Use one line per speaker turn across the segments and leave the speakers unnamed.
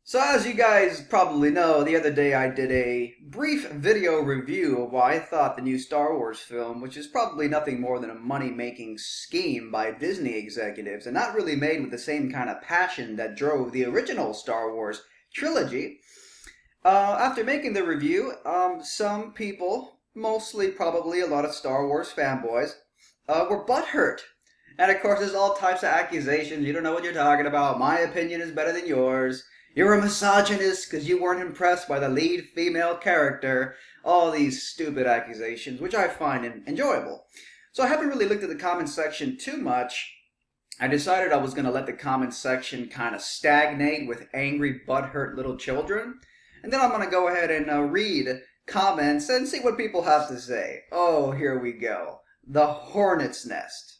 So as you guys probably know, the other day I did a brief video review of why I thought the new Star Wars film, which is probably nothing more than a money-making scheme by Disney executives, and not really made with the same kind of passion that drove the original Star Wars trilogy. After making the review, some people, mostly probably a lot of Star Wars fanboys, were butthurt. And of course, there's all types of accusations. You don't know what you're talking about. My opinion is better than yours. You're a misogynist because you weren't impressed by the lead female character. All these stupid accusations, which I find enjoyable. So I haven't really looked at the comment section too much. I decided I was going to let the comment section kind of stagnate with angry, butthurt little children. And then I'm going to go ahead and read comments and see what people have to say. Oh, here we go. The Hornet's Nest.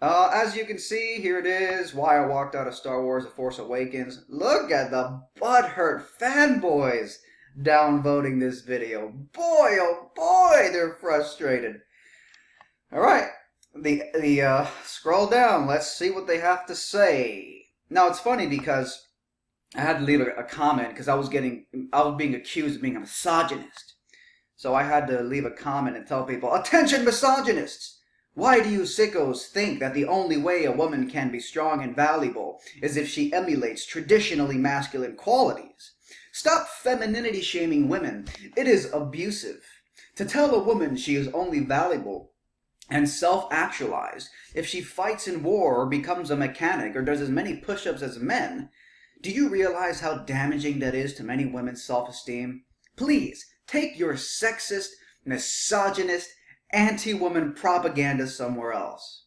As you can see, here it is, why I walked out of Star Wars The Force Awakens. Look at the butthurt fanboys downvoting this video. Boy, oh boy, they're frustrated. Alright, scroll down, let's see what they have to say. Now, it's funny because I had to leave a comment because I was being accused of being a misogynist. So I had to leave a comment and tell people, attention misogynists! Why do you sickos think that the only way a woman can be strong and valuable is if she emulates traditionally masculine qualities? Stop femininity shaming women. It is abusive. To tell a woman she is only valuable and self-actualized if she fights in war or becomes a mechanic or does as many push-ups as men, do you realize how damaging that is to many women's self-esteem? Please, take your sexist, misogynist, anti-woman propaganda somewhere else.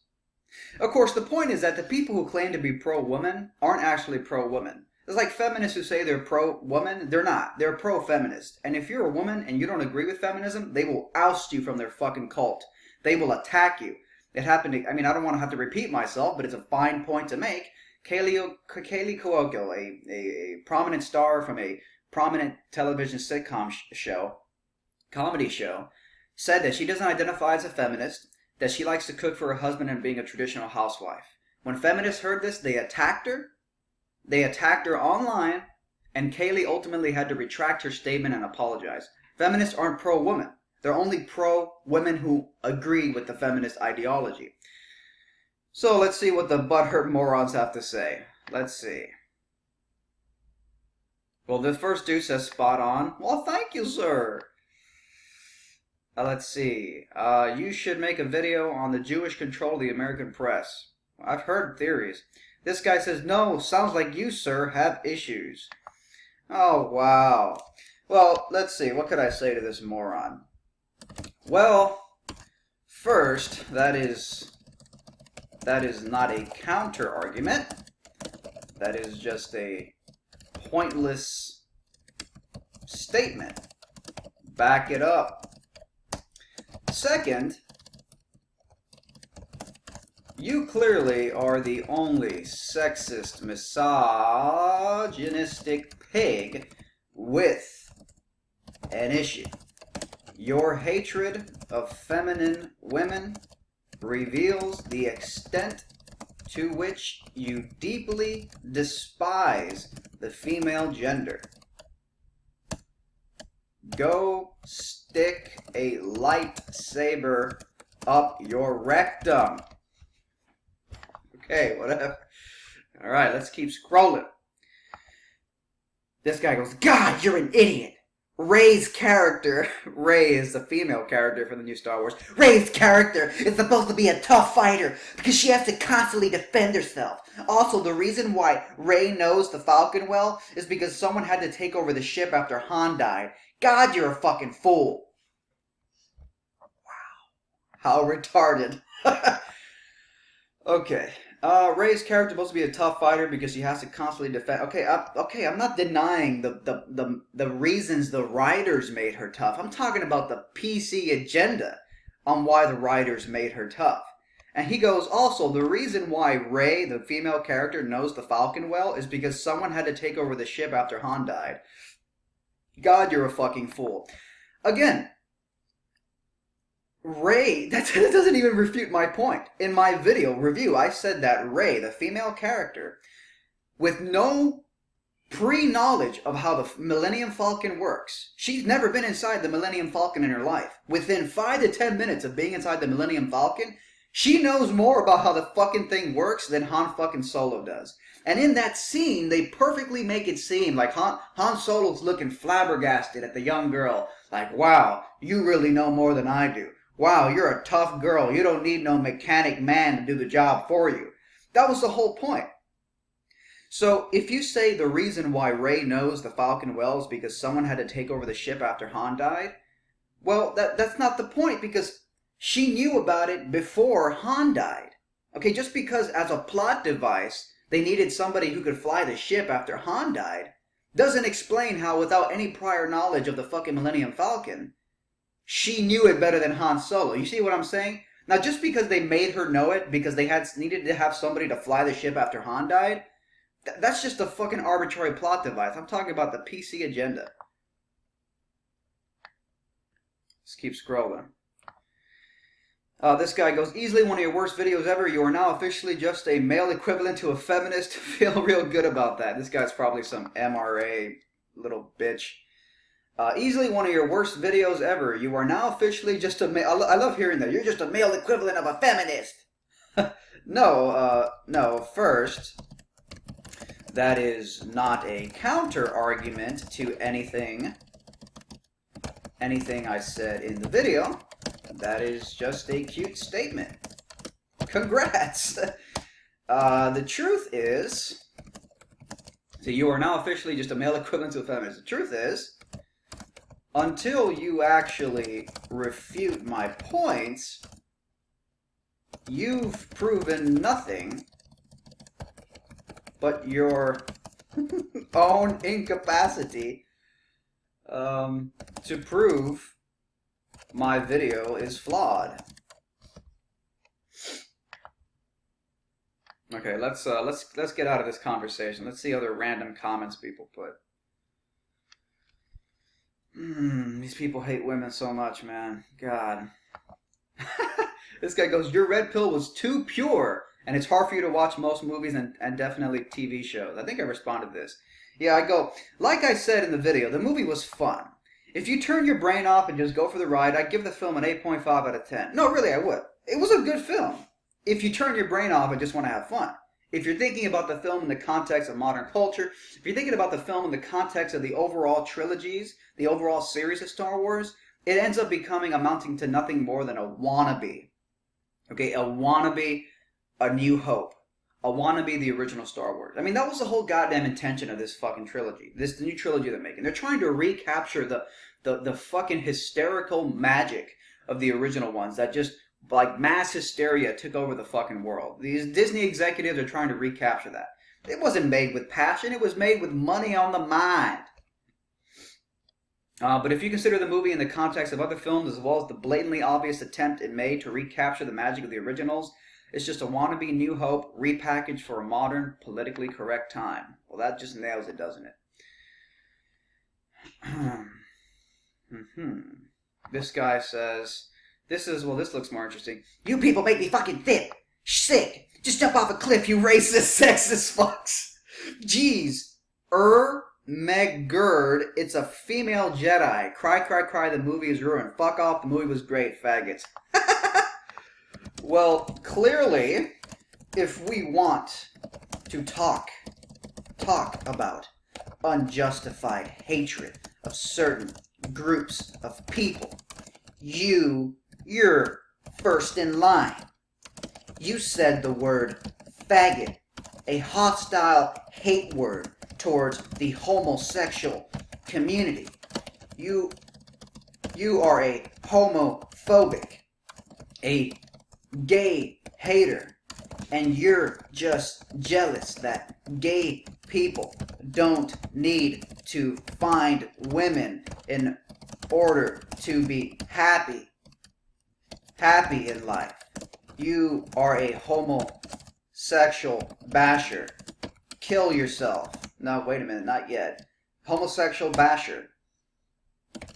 Of course, the point is that the people who claim to be pro-woman aren't actually pro-woman. It's like feminists who say they're pro-woman. They're not. They're pro-feminist. And if you're a woman and you don't agree with feminism, they will oust you from their fucking cult. They will attack you. It happened to, I don't want to have to repeat myself, but it's a fine point to make. Kaylee Cuoco, a prominent star from a prominent television sitcom comedy show, said that she doesn't identify as a feminist, that she likes to cook for her husband and being a traditional housewife. When feminists heard this, they attacked her. They attacked her online, and Kaylee ultimately had to retract her statement and apologize. Feminists aren't pro-woman. They're only pro-women who agree with the feminist ideology. So let's see what the butthurt morons have to say. Let's see. Well, the first dude says spot on. Well, thank you, sir. Let's see. You should make a video on the Jewish control of the American press. I've heard theories. This guy says, no, sounds like you, sir, have issues. Oh, wow. Well, let's see. What could I say to this moron? Well, first, that is not a counter-argument. That is just a pointless statement. Back it up. Second, you clearly are the only sexist, misogynistic pig with an issue. Your hatred of feminine women reveals the extent to which you deeply despise the female gender. Go stick a lightsaber up your rectum. Okay, whatever. Alright, let's keep scrolling. This guy goes, God, you're an idiot. Rey's character, Rey is the female character for the new Star Wars. Rey's character is supposed to be a tough fighter because she has to constantly defend herself. Also, the reason why Rey knows the Falcon well is because someone had to take over the ship after Han died. God, you're a fucking fool. Wow. How retarded. Okay. Rey's character is supposed to be a tough fighter because she has to constantly defend. Okay, I'm not denying the reasons the writers made her tough. I'm talking about the PC agenda on why the writers made her tough. And he goes, also, the reason why Rey, the female character, knows the Falcon well is because someone had to take over the ship after Han died. God, you're a fucking fool. Again, Rey, that doesn't even refute my point. In my video review, I said that Rey, the female character, with no pre-knowledge of how the Millennium Falcon works. She's never been inside the Millennium Falcon in her life. Within 5 to 10 minutes of being inside the Millennium Falcon, she knows more about how the fucking thing works than Han fucking Solo does. And in that scene, they perfectly make it seem like Han Solo's looking flabbergasted at the young girl. Like, wow, you really know more than I do. Wow, you're a tough girl. You don't need no mechanic man to do the job for you. That was the whole point. So, if you say the reason why Rey knows the Falcon well is because someone had to take over the ship after Han died, well, that's not the point, because she knew about it before Han died. Okay, just because as a plot device they needed somebody who could fly the ship after Han died, doesn't explain how, without any prior knowledge of the fucking Millennium Falcon, she knew it better than Han Solo. You see what I'm saying? Now, just because they made her know it because they needed to have somebody to fly the ship after Han died, that's just a fucking arbitrary plot device. I'm talking about the PC agenda. Let's keep scrolling. This guy goes, easily one of your worst videos ever. You are now officially just a male equivalent to a feminist. Feel real good about that. This guy's probably some MRA little bitch. Easily one of your worst videos ever. You are now officially just a male. I love hearing that. You're just a male equivalent of a feminist. No, first, that is not a counter argument to anything I said in the video. That is just a cute statement. Congrats! The truth is, so you are now officially just a male equivalent to a feminist. The truth is, until you actually refute my points, you've proven nothing but your own incapacity to prove my video is flawed. Okay, let's get out of this conversation. Let's see other random comments people put. These people hate women so much, man. God. This guy goes, your red pill was too pure, and it's hard for you to watch most movies and definitely TV shows. I think I responded to this. Yeah, I go, like I said in the video, the movie was fun. If you turn your brain off and just go for the ride, I'd give the film an 8.5 out of 10. No, really, I would. It was a good film. If you turn your brain off and just want to have fun. If you're thinking about the film in the context of modern culture, if you're thinking about the film in the context of the overall trilogies, the overall series of Star Wars, it ends up amounting to nothing more than a wannabe. Okay, a wannabe, A New Hope. A wannabe, the original Star Wars. I mean, that was the whole goddamn intention of this fucking trilogy. The new trilogy they're making. They're trying to recapture the fucking hysterical magic of the original ones that just, like, mass hysteria took over the fucking world. These Disney executives are trying to recapture that. It wasn't made with passion. It was made with money on the mind. But if you consider the movie in the context of other films, as well as the blatantly obvious attempt it made to recapture the magic of the originals, it's just a wannabe New Hope repackaged for a modern, politically correct time. Well, that just nails it, doesn't it? This guy says, this looks more interesting. You people make me fucking sick. Just jump off a cliff, you racist, sexist fucks. Jeez. Megerd, it's a female Jedi. Cry, cry, cry, the movie is ruined. Fuck off, the movie was great, faggots. Well, clearly, if we want to talk about unjustified hatred of certain groups of people, you're first in line. You said the word faggot, a hostile hate word towards the homosexual community. You are a homophobic, a gay hater, and you're just jealous that gay people don't need to find women in order to be happy in life. You are a homosexual basher. Kill yourself. No, wait a minute, not yet. Homosexual basher.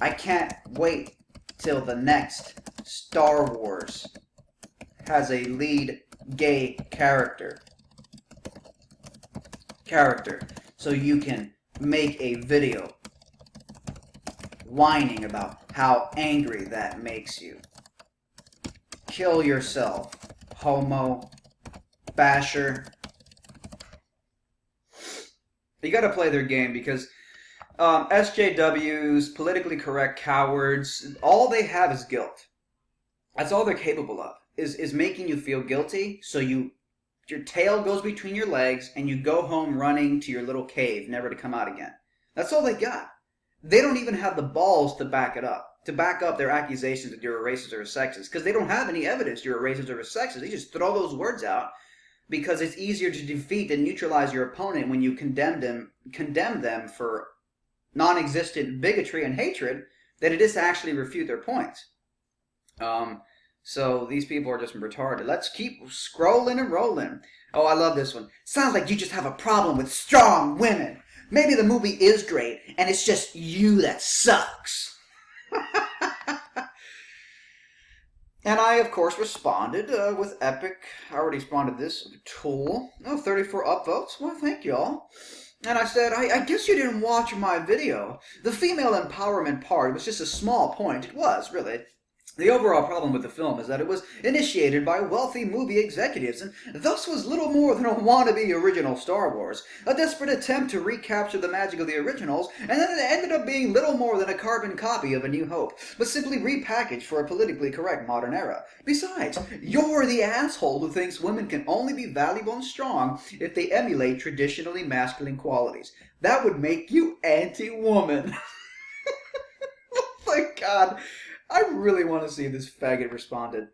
I can't wait till the next Star Wars has a lead gay character. So you can make a video whining about how angry that makes you. Kill yourself, homo, basher. You gotta play their game because SJWs, politically correct cowards, all they have is guilt. That's all they're capable of, is making you feel guilty, so your tail goes between your legs and you go home running to your little cave, never to come out again. That's all they got. They don't even have the balls to back it up, to back up their accusations that you're a racist or a sexist, because they don't have any evidence you're a racist or a sexist. They just throw those words out because it's easier to defeat and neutralize your opponent when you condemn them for non-existent bigotry and hatred than it is to actually refute their points. So these people are just retarded. Let's keep scrolling and rolling. Oh, I love this one. Sounds like you just have a problem with strong women. Maybe the movie is great, and it's just you that sucks. And I, of course, responded with epic. I already responded this tool. Oh, 34 upvotes. Well, thank y'all. And I said, I guess you didn't watch my video. The female empowerment part was just a small point. It was, really. The overall problem with the film is that it was initiated by wealthy movie executives and thus was little more than a wannabe original Star Wars, a desperate attempt to recapture the magic of the originals, and then it ended up being little more than a carbon copy of A New Hope, but simply repackaged for a politically correct modern era. Besides, you're the asshole who thinks women can only be valuable and strong if they emulate traditionally masculine qualities. That would make you anti-woman. Oh my God. I really want to see if this faggot responded.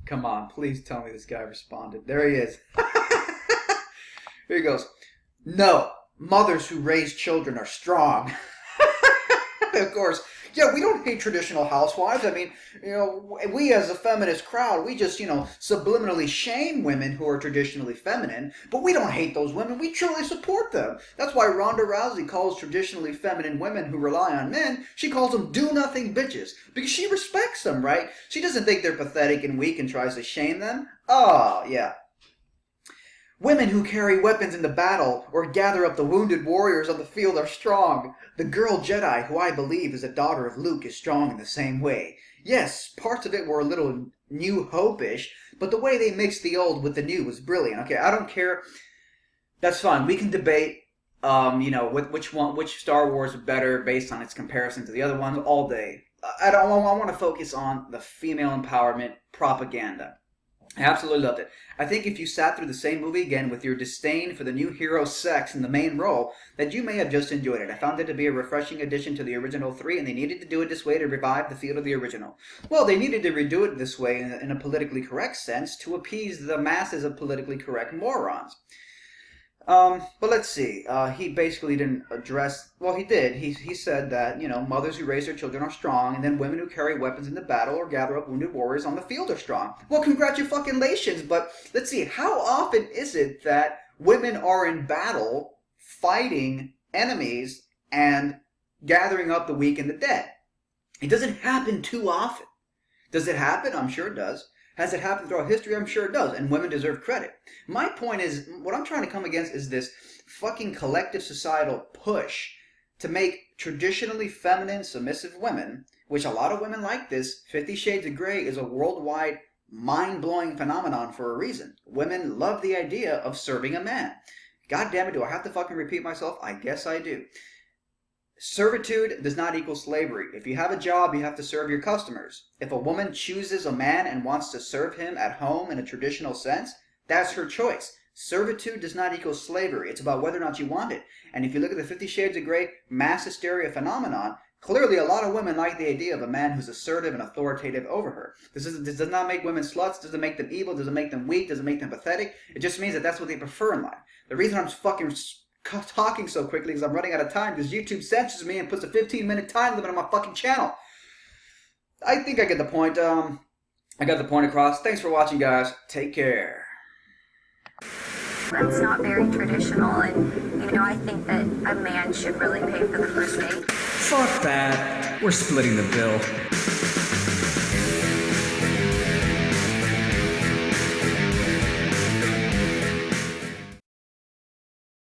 Come on, please tell me this guy responded. There he is. Here he goes. No, mothers who raise children are strong. Of course. Yeah, we don't hate traditional housewives. I mean, we as a feminist crowd, we just, subliminally shame women who are traditionally feminine, but we don't hate those women. We truly support them. That's why Ronda Rousey calls traditionally feminine women who rely on men, she calls them do-nothing bitches, because she respects them, right? She doesn't think they're pathetic and weak and tries to shame them. Oh, yeah. Women who carry weapons into battle or gather up the wounded warriors on the field are strong. The girl Jedi, who I believe is a daughter of Luke, is strong in the same way. Yes, parts of it were a little New Hope-ish, but the way they mixed the old with the new was brilliant. Okay, I don't care. That's fine. We can debate, which Star Wars is better based on its comparison to the other ones all day. I want to focus on the female empowerment propaganda. I absolutely loved it. I think if you sat through the same movie again with your disdain for the new hero's sex in the main role, that you may have just enjoyed it. I found it to be a refreshing addition to the original 3, and they needed to do it this way to revive the feel of the original. Well, they needed to redo it this way in a politically correct sense to appease the masses of politically correct morons. But let's see. He basically didn't address. Well, he did. He said that mothers who raise their children are strong, and then women who carry weapons into battle or gather up wounded warriors on the field are strong. Well, congratulations. But let's see. How often is it that women are in battle, fighting enemies and gathering up the weak and the dead? It doesn't happen too often. Does it happen? I'm sure it does. Has it happened throughout history? I'm sure it does, and women deserve credit. My point is, what I'm trying to come against is this fucking collective societal push to make traditionally feminine, submissive women, which a lot of women like this. 50 Shades of Grey is a worldwide, mind-blowing phenomenon for a reason. Women love the idea of serving a man. God damn it, do I have to fucking repeat myself? I guess I do. Servitude does not equal slavery. If you have a job, you have to serve your customers. If a woman chooses a man and wants to serve him at home in a traditional sense, that's her choice. Servitude does not equal slavery. It's about whether or not you want it. And if you look at the 50 Shades of Grey mass hysteria phenomenon, clearly a lot of women like the idea of a man who's assertive and authoritative over her. This does not make women sluts, doesn't make them evil, doesn't make them weak, doesn't make them pathetic. It just means that that's what they prefer in life. The reason I'm fucking talking so quickly is I'm running out of time because YouTube censors me and puts a 15-minute time limit on my fucking channel. I think I get the point. I got the point across. Thanks for watching, guys. Take care.
That's not very traditional, and I think that a man should really pay for the first date.
Fuck that. We're splitting the bill.